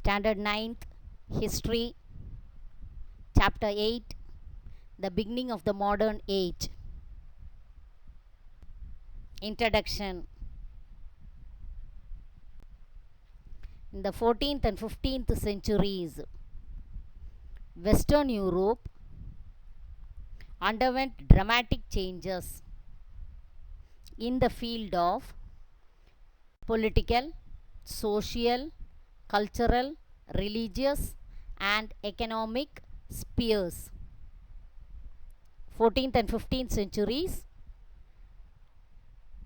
Standard 9th, History, Chapter 8, The Beginning of the Modern Age. Introduction. In the 14th and 15th centuries, Western Europe underwent dramatic changes in the field of political, social, cultural, religious, and economic spheres. 14th and 15th centuries,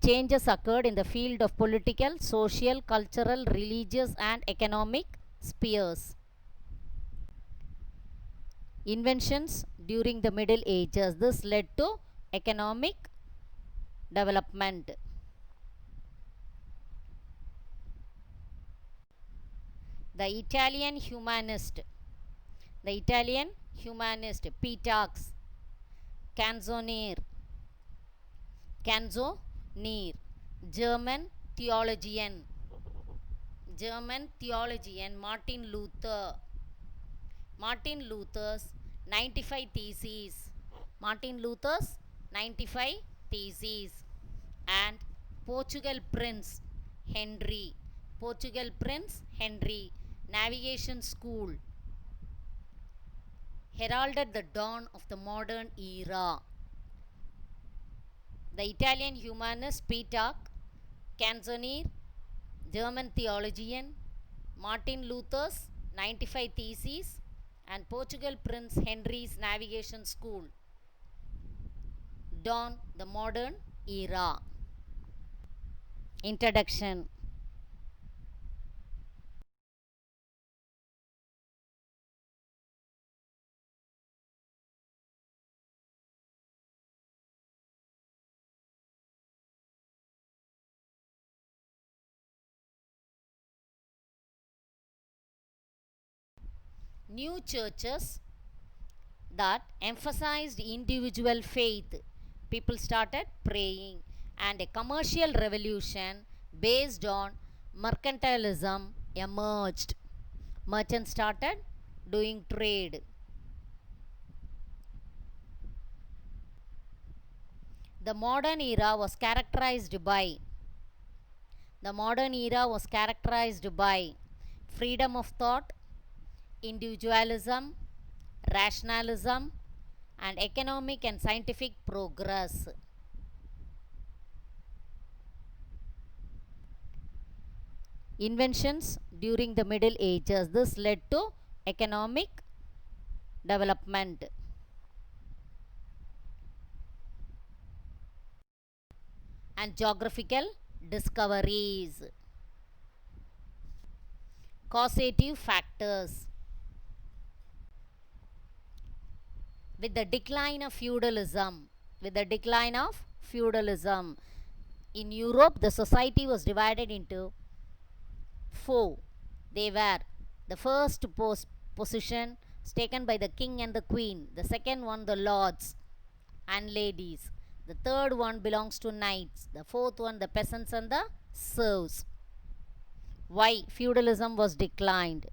changes occurred in the field of political, social, cultural, religious, and economic spheres. Inventions during the Middle Ages. This led to economic development. The Italian humanist Petrarch, Canzoniere, German theologian Martin Luther's 95 Theses, and Portugal Prince Henry, Navigation School, heralded the dawn of the modern era. The Italian humanist Petrarch, Canzoniere, German theologian, Martin Luther's 95 Theses, and Portugal Prince Henry's Navigation School dawn the modern era. Introduction. New churches that emphasized individual faith. People started praying, and a commercial revolution based on mercantilism emerged. Merchants started doing trade. The modern era was characterized by freedom of thought, individualism, rationalism, and economic and scientific progress. Inventions during the Middle Ages. This led to economic development. And geographical discoveries. Causative factors. With the decline of feudalism, in Europe, the society was divided into four. They were: the first position taken by the king and the queen, the second one the lords and ladies, the third one belongs to knights, the fourth one the peasants and the serfs. Why feudalism was declined?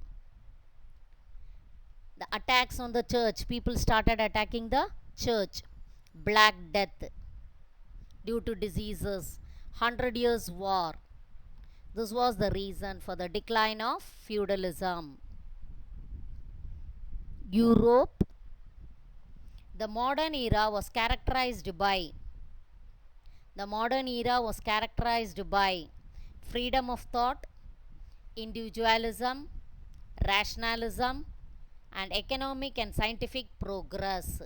The attacks on the church. People started attacking the church. Black Death due to diseases. 100 Years' War. This was the reason for the decline of feudalism. Europe. The modern era was characterized by freedom of thought, individualism, rationalism, and economic and scientific progress.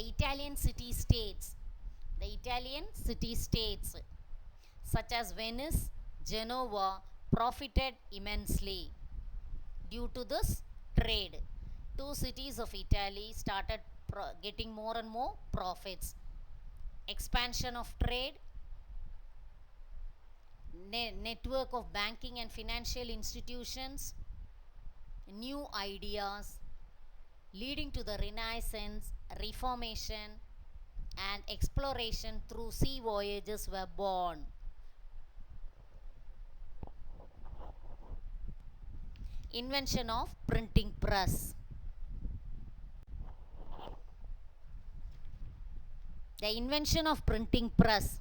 Italian city-states, the Italian city-states such as Venice, Genoa profited immensely due to this trade. Two cities of Italy started getting more and more profits. Expansion of trade, network of banking and financial institutions, new ideas leading to the Renaissance, Reformation, and exploration through sea voyages were born. Invention of printing press. The invention of printing press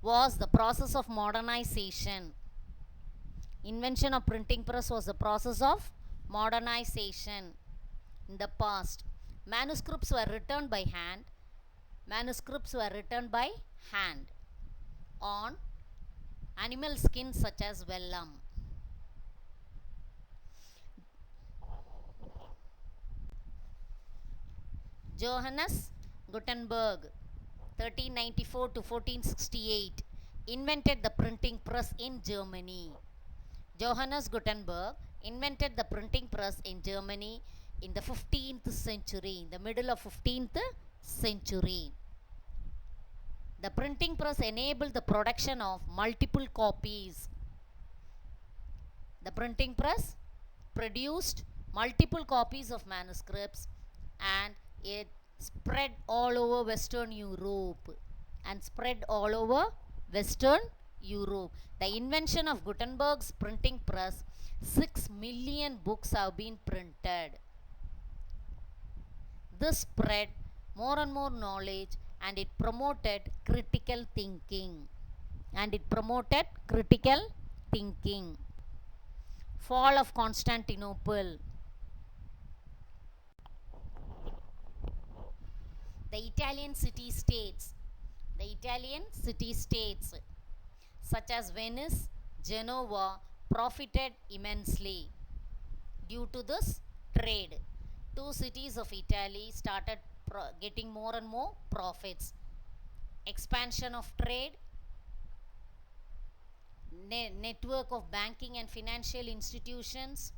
was the process of modernization. Invention of printing press was the process of modernization. In the past, manuscripts were written by hand. Manuscripts were written by hand on animal skins such as vellum. Johannes Gutenberg, 1394 to 1468, invented the printing press in Germany. Johannes Gutenberg invented the printing press in Germany in the 15th century, in the middle of 15th century. The printing press enabled the production of multiple copies. The printing press produced multiple copies of manuscripts, and it spread all over Western Europe. The invention of Gutenberg's printing press, 6 million books have been printed. This spread more and more knowledge, and it promoted critical thinking. Fall of Constantinople. The Italian city-states such as Venice, Genoa profited immensely due to this trade. Two cities of Italy started getting more and more profits. Expansion of trade, network of banking and financial institutions,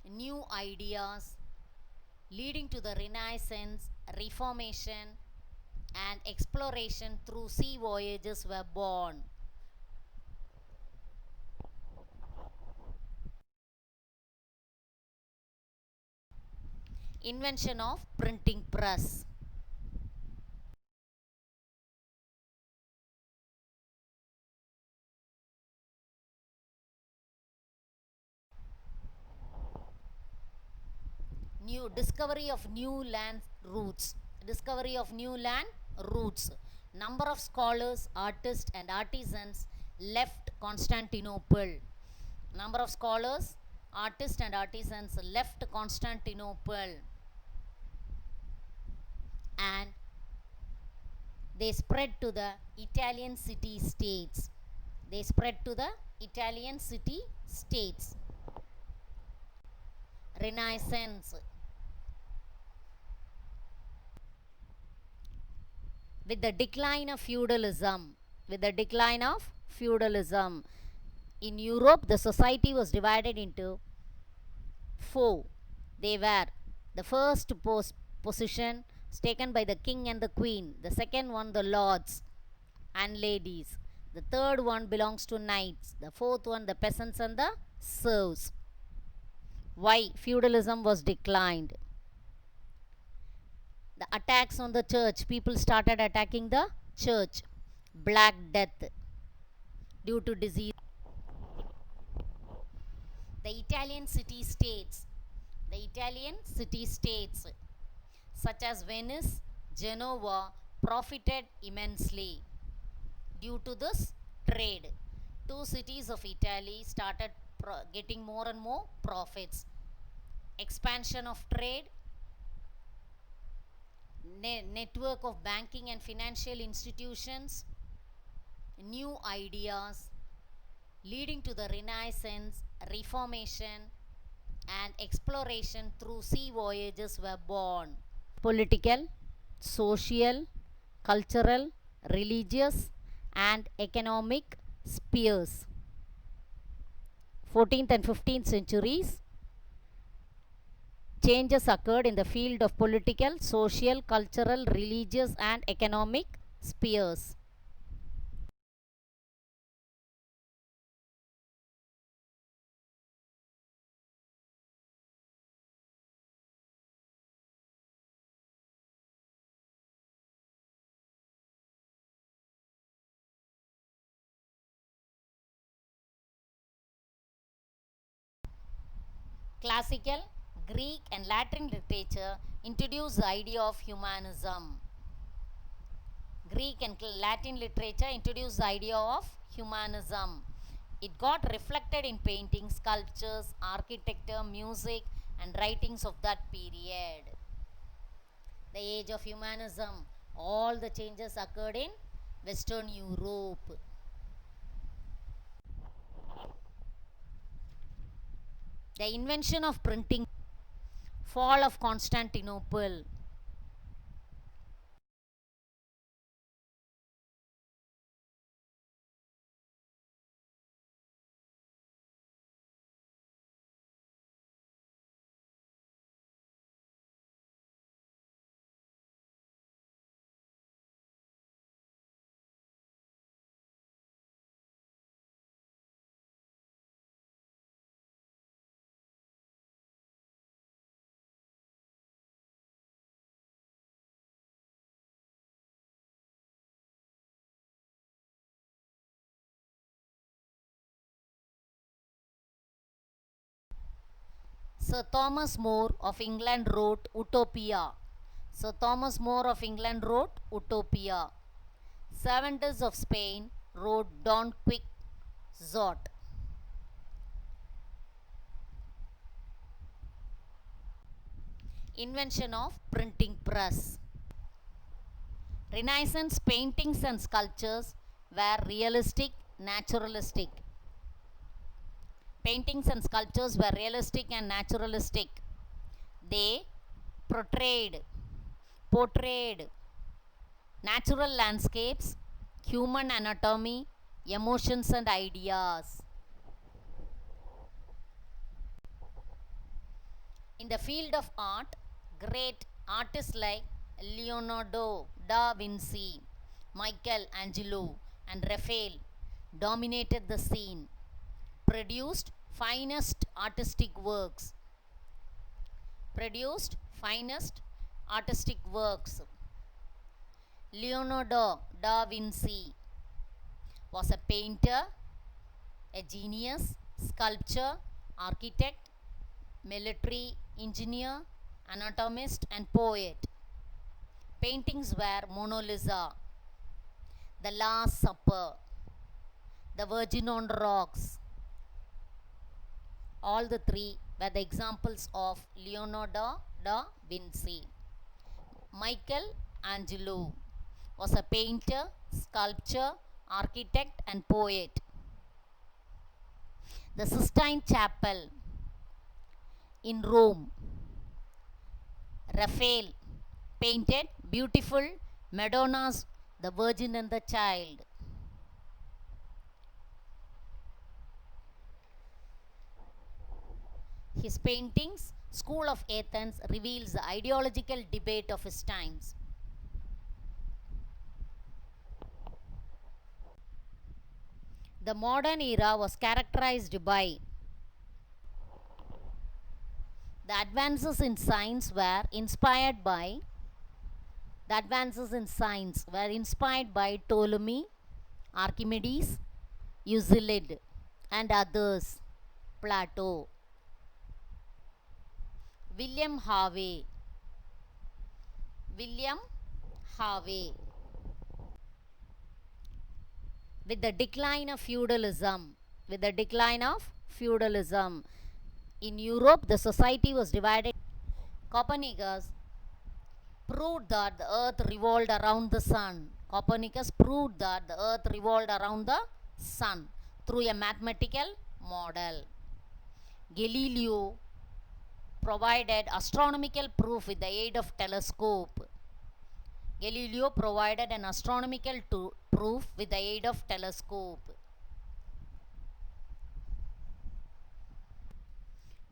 new ideas leading to the Renaissance, Reformation, and exploration through sea voyages were born. Invention of printing press. Discovery of new land routes. Number of scholars, artists, and artisans left Constantinople. And they spread to the Italian city-states. Renaissance. With the decline of feudalism, in Europe, the society was divided into 4. They were: the first position taken by the king and the queen, the second one the lords and ladies, the third one belongs to knights, the fourth one the peasants and the serfs. Why feudalism was declined? The attacks on the church. People started attacking the church. Black Death due to disease. The Italian city-states such as Venice, Genoa profited immensely due to this trade. Two cities of Italy started getting more and more profits. Expansion of trade, network of banking and financial institutions, new ideas leading to the Renaissance, Reformation, and exploration through sea voyages were born. Political social, cultural, religious, and economic spheres. 14th and 15th centuries, changes occurred in the field of political, social, cultural, religious, and economic spheres. Classical, Greek, and Latin literature introduced the idea of humanism. Greek and Latin literature introduced the idea of humanism. It got reflected in paintings, sculptures, architecture, music, and writings of that period. The age of humanism, all the changes occurred in Western Europe. The invention of printing, fall of Constantinople. Sir Thomas More of England wrote Utopia. Sir Thomas More of England wrote Utopia. Cervantes of Spain wrote Don Quixote. Invention of printing press. Renaissance paintings and sculptures were realistic, naturalistic. Paintings and sculptures were realistic and naturalistic. They portrayed natural landscapes, human anatomy, emotions, and ideas. In the field of art, great artists like Leonardo da Vinci, Michelangelo, and Raphael dominated the scene, produced finest artistic works. Leonardo da Vinci was a painter, a genius, sculptor, architect, military engineer, anatomist, and poet. Paintings were Mona Lisa, The Last Supper, The Virgin on Rocks. All the three were the examples of Leonardo da Vinci. Michelangelo was a painter, sculptor, architect, and poet. The Sistine Chapel in Rome, Raphael painted beautiful Madonnas, the Virgin and the Child. His paintings, School of Athens, reveals the ideological debate of his times. The modern era was characterized by the advances in science were inspired by Ptolemy, Archimedes, Euclid, and others, Plato. William Harvey. With the decline of feudalism, in Europe, the society was divided. Copernicus proved that the earth revolved around the sun. Through a mathematical model. Galileo provided astronomical proof with the aid of telescope. Galileo provided an astronomical proof with the aid of telescope.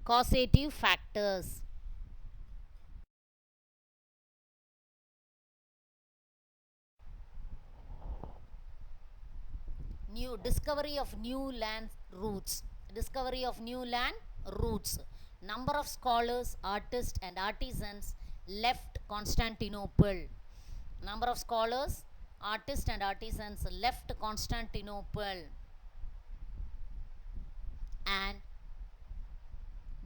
Causative factors. New discovery of new land routes. Discovery of new land routes. Number of scholars, artists, and artisans left Constantinople. Number of scholars, artists, and artisans left Constantinople, and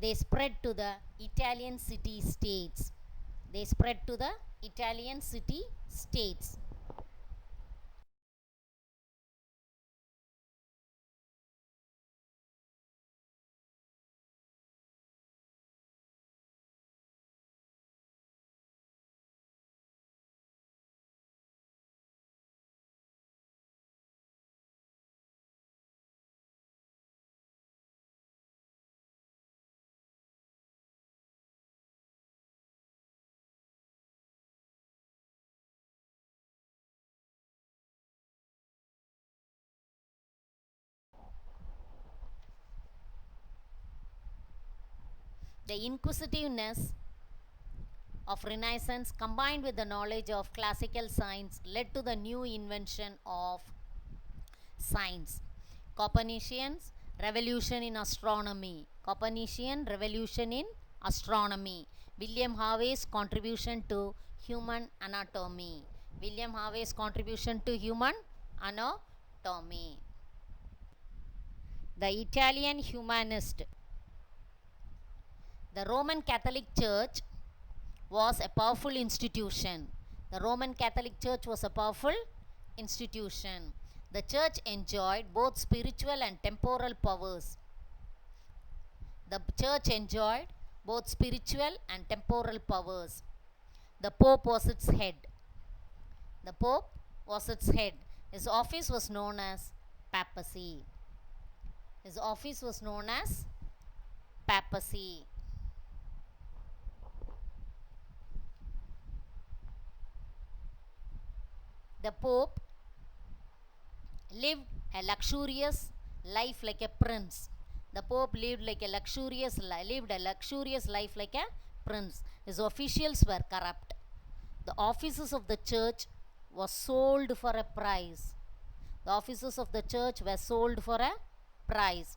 they spread to the Italian city states. They spread to the Italian city states. The inquisitiveness of Renaissance combined with the knowledge of classical science led to the new invention of science. Copernican's revolution in astronomy. Copernican revolution in astronomy. William Harvey's contribution to human anatomy. William Harvey's contribution to human anatomy. The Italian humanist. The Roman Catholic Church was a powerful institution. The Roman Catholic Church was a powerful institution. The church enjoyed both spiritual and temporal powers. The church enjoyed both spiritual and temporal powers. The Pope was its head. The Pope was its head. His office was known as papacy. His office was known as papacy. The Pope lived a luxurious life like a prince. The Pope lived a luxurious life like a prince. His officials were corrupt. The offices of the church was sold for a price. The offices of the church were sold for a price.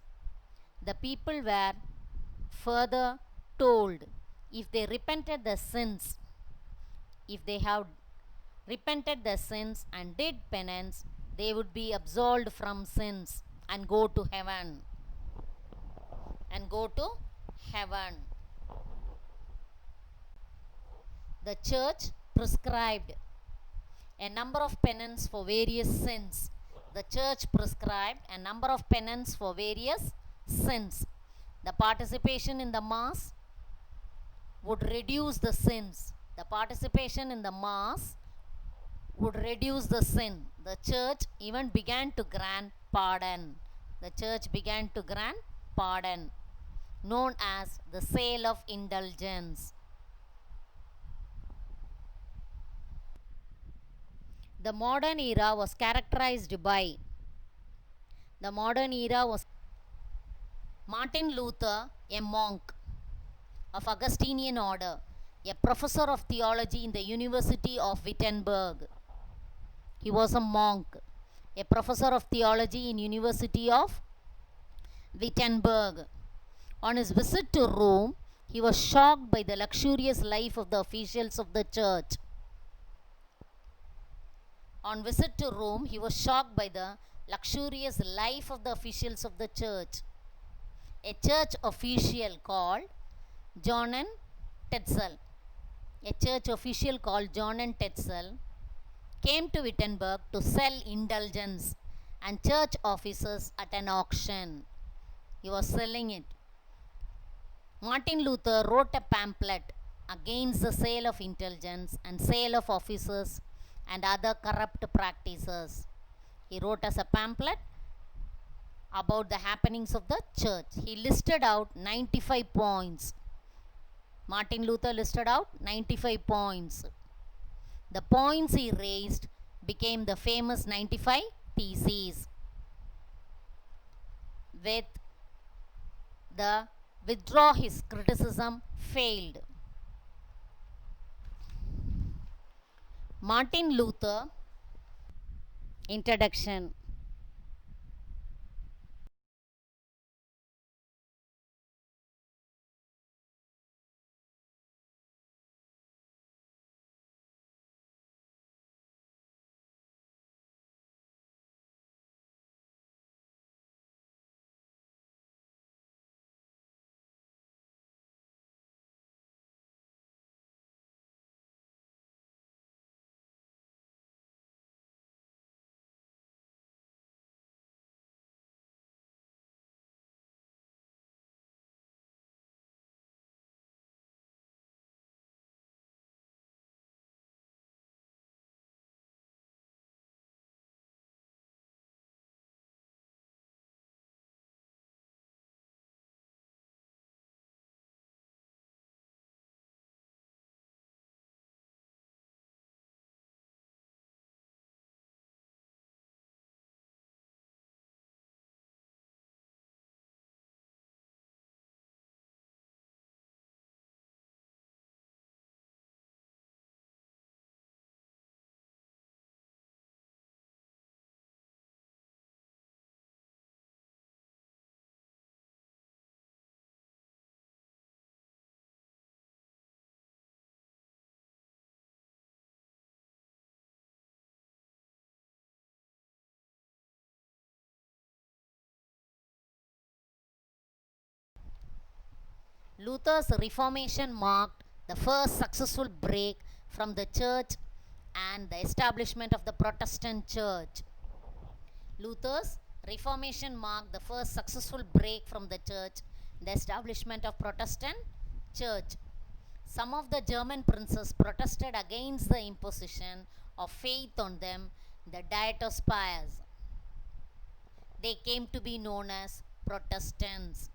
The people were further told, if they repented their sins, if they have repented their sins and did penance, they would be absolved from sins and go to heaven. And go to heaven. The church prescribed a number of penance for various sins. The church prescribed a number of penance for various sins. The participation in the mass would reduce the sins. The participation in the mass would reduce the sin. The church even began to grant pardon. The church began to grant pardon, known as the sale of indulgence. The modern era was characterized by Martin Luther, a monk of Augustinian order, a professor of theology in the University of Wittenberg. He was a monk, a professor of theology in University of Wittenberg. On his visit to Rome, he was shocked by the luxurious life of the officials of the church. On visit to Rome, he was shocked by the luxurious life of the officials of the church. A church official called John Tetzel, came to Wittenberg to sell indulgence and church offices at an auction. He was selling it. Martin Luther wrote a pamphlet against the sale of indulgence and sale of offices and other corrupt practices. He wrote us a pamphlet about the happenings of the church. He listed out 95 points. Martin Luther listed out 95 points. The points he raised became the famous 95 Theses. With the withdraw his criticism failed. Martin Luther. Introduction. Luther's Reformation marked the first successful break from the church and the establishment of the Protestant church. Luther's Reformation marked the first successful break from the church, the establishment of Protestant church. Some of the German princes protested against the imposition of faith on them, the Diet of Spires. They came to be known as Protestants.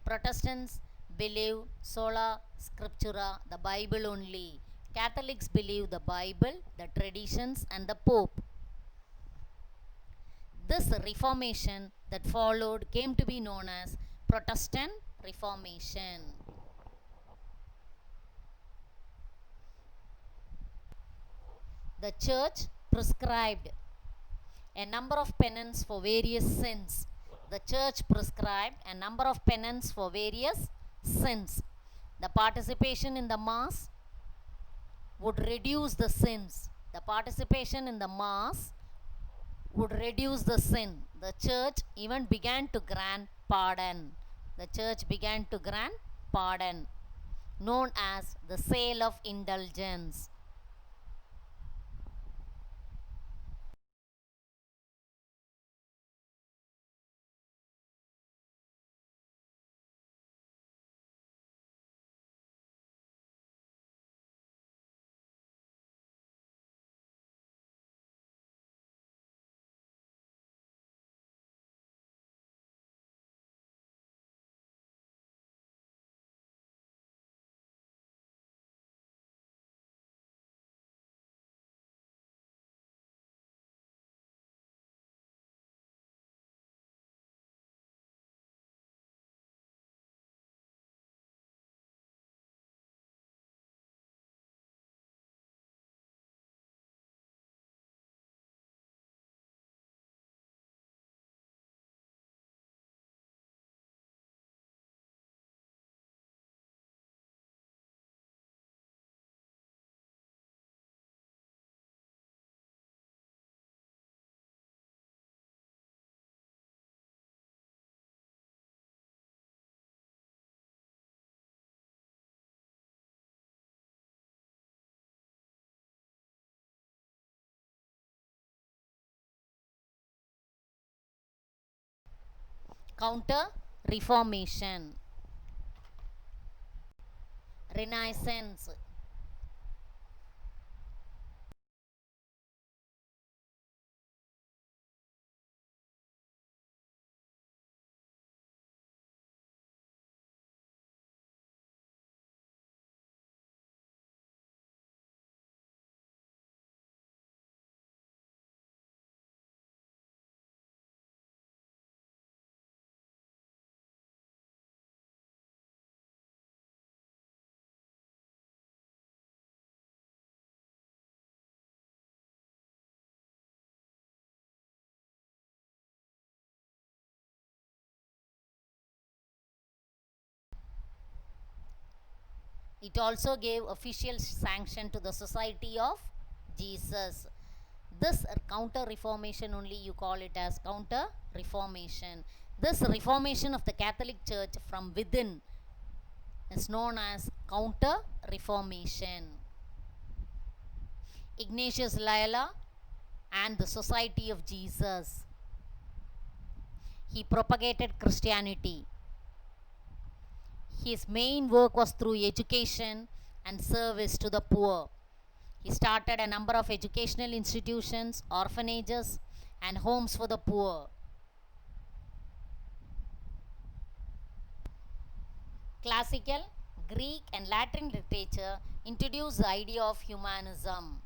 Protestants believe sola scriptura, the Bible only. Catholics believe the Bible, the traditions, and the Pope. This Reformation that followed came to be known as Protestant Reformation. The church prescribed a number of penance for various sins. The church prescribed a number of penance for various sins. The participation in the Mass would reduce the sins. The participation in the Mass would reduce the sin. The church even began to grant pardon. The church began to grant pardon, known as the sale of indulgence. Counter Reformation. Renaissance. It also gave official sanction to the Society of Jesus. This counter reformation only you call it as counter reformation. This reformation of the Catholic Church from within is known as counter reformation. Ignatius Loyola and the Society of Jesus. He propagated Christianity. His main work was through education and service to the poor. He started a number of educational institutions, orphanages, and homes for the poor. Classical, Greek, and Latin literature introduced the idea of humanism.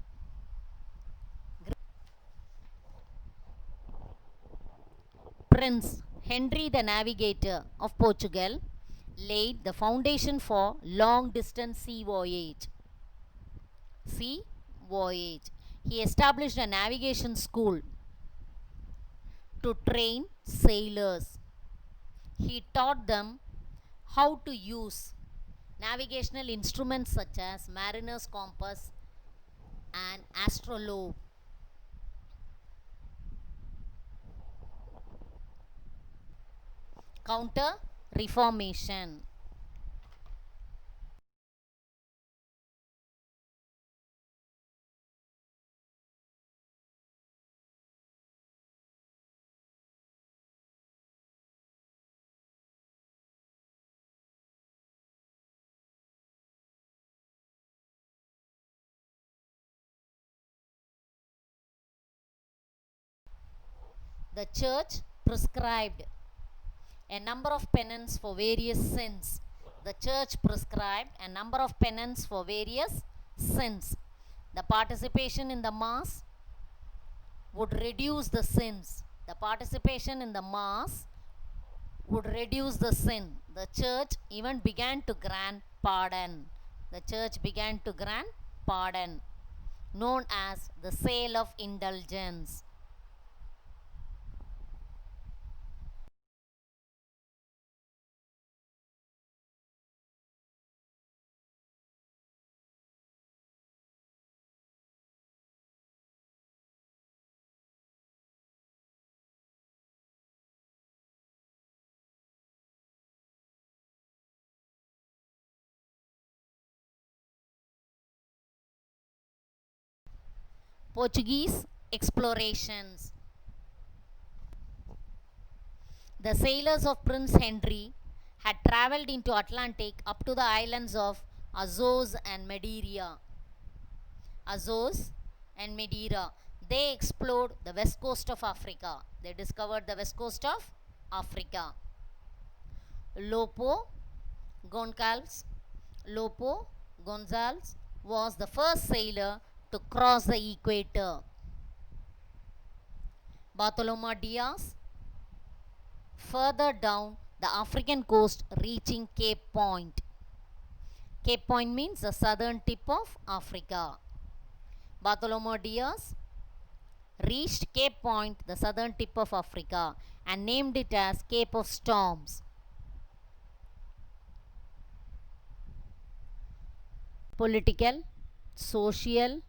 Prince Henry the Navigator of Portugal laid the foundation for long distance sea voyage. He established a navigation school to train sailors. He taught them how to use navigational instruments such as mariner's compass and astrolabe. Counter Reformation. The church prescribed a number of penance for various sins. The church prescribed a number of penance for various sins. The participation in the mass would reduce the sins. The participation in the mass would reduce the sin. The church even began to grant pardon. The church began to grant pardon, known as the sale of indulgence. Portuguese explorations. The sailors of Prince Henry had travelled into Atlantic up to the islands of Azores and Madeira. Azores and Madeira. They explored the west coast of Africa. They discovered the west coast of Africa. Lopo Gonçalves was the first sailor to cross the equator. Bartolomé Diaz further down the African coast, reaching Cape Point. Cape Point means the southern tip of Africa. Bartolomé Diaz reached Cape Point, the southern tip of Africa, and named it as Cape of Storms. Political, social,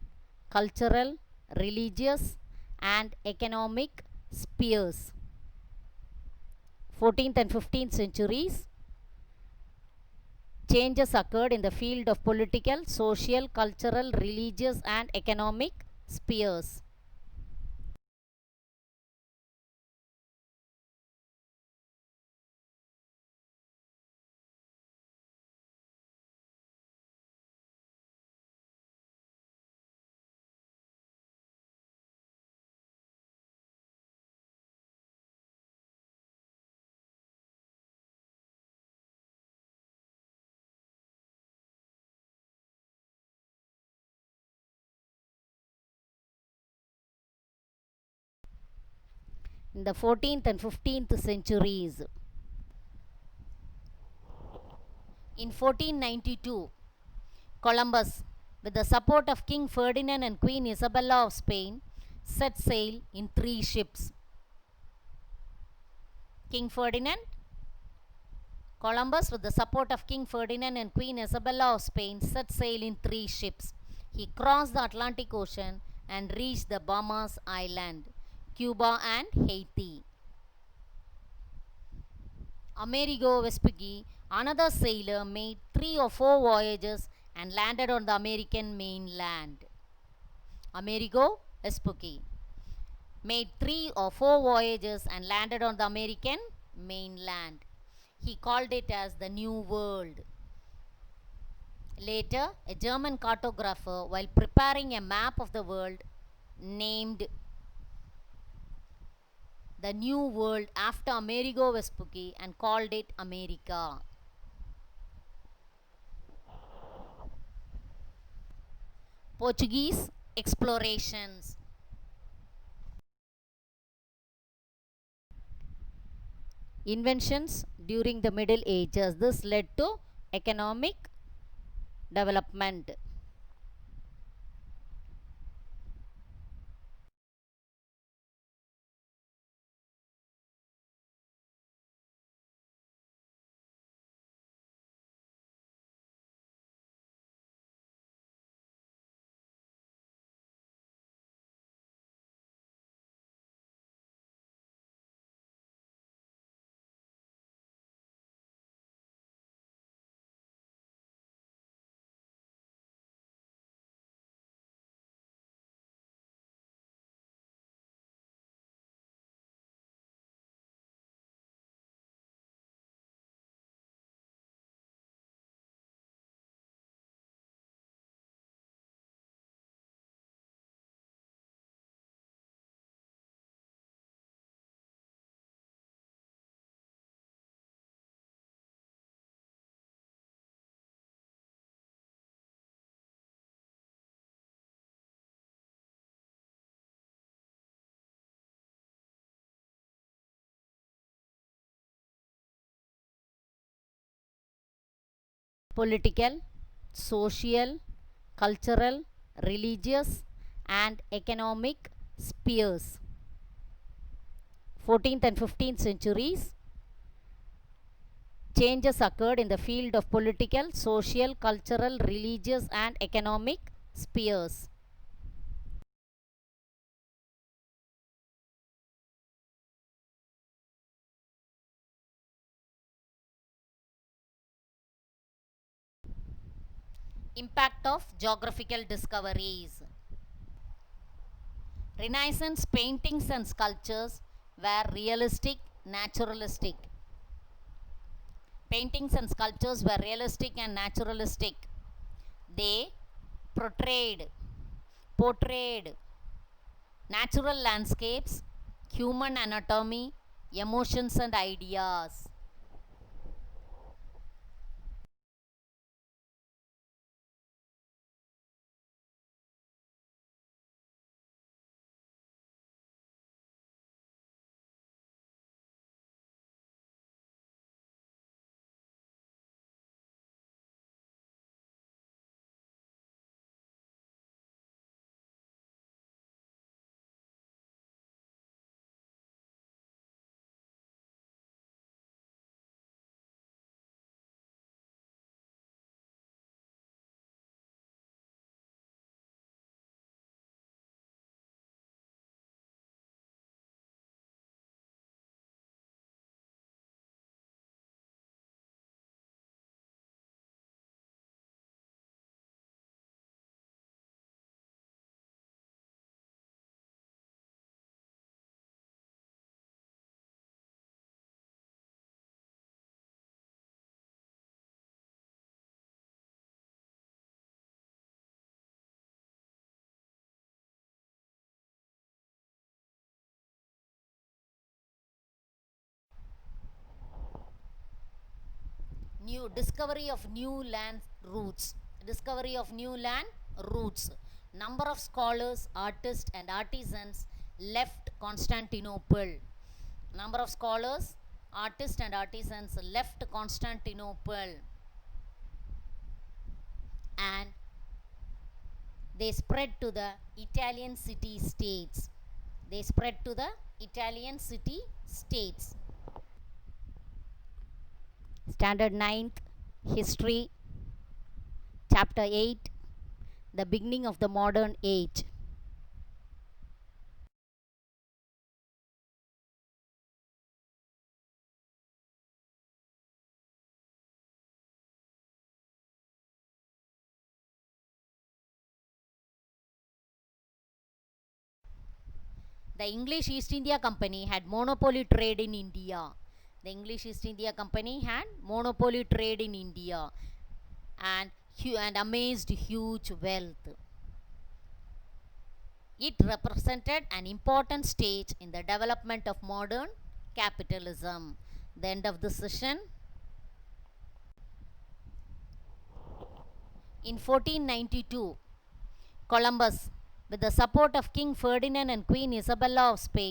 cultural, religious, and economic spheres. 14th and 15th centuries, changes occurred in the field of political, social, cultural, religious, and economic spheres. In the 14th and 15th centuries. In 1492, Columbus, with the support of King Ferdinand and Queen Isabella of Spain, set sail in 3 ships. King Ferdinand, Columbus, with the support of King Ferdinand and Queen Isabella of Spain, set sail in 3 ships. He crossed the Atlantic Ocean and reached the Bahamas Island, Cuba, and Haiti. Amerigo Vespucci, another sailor, made 3 or 4 voyages and landed on the American mainland. Amerigo Vespucci made 3 or 4 voyages and landed on the American mainland. He called it as the New World. Later, a German cartographer, while preparing a map of the world, named the New World after Amerigo Vespucci and called it America. Portuguese explorations. Inventions during the Middle Ages. This led to economic development. Political, social, cultural, religious, and economic spheres. 14th and 15th centuries, changes occurred in the field of political, social, cultural, religious, and economic spheres. Impact of geographical discoveries. Renaissance paintings and sculptures were realistic, naturalistic. Paintings and sculptures were realistic and naturalistic. They portrayed natural landscapes, human anatomy, emotions, and ideas. New discovery of new land routes. Discovery of new land routes. Number of scholars, artists, and artisans left Constantinople. Number of scholars, artists, and artisans left Constantinople, and they spread to the Italian city states. They spread to the Italian city states. Standard 9th, History, Chapter 8, The Beginning of the Modern Age. The English East India Company had monopoly trade in India. The English East India Company had monopoly trade in India and amassed huge wealth. It represented an important stage in the development of modern capitalism. The end of the session. In 1492, Columbus, with the support of King Ferdinand and Queen Isabella of Spain,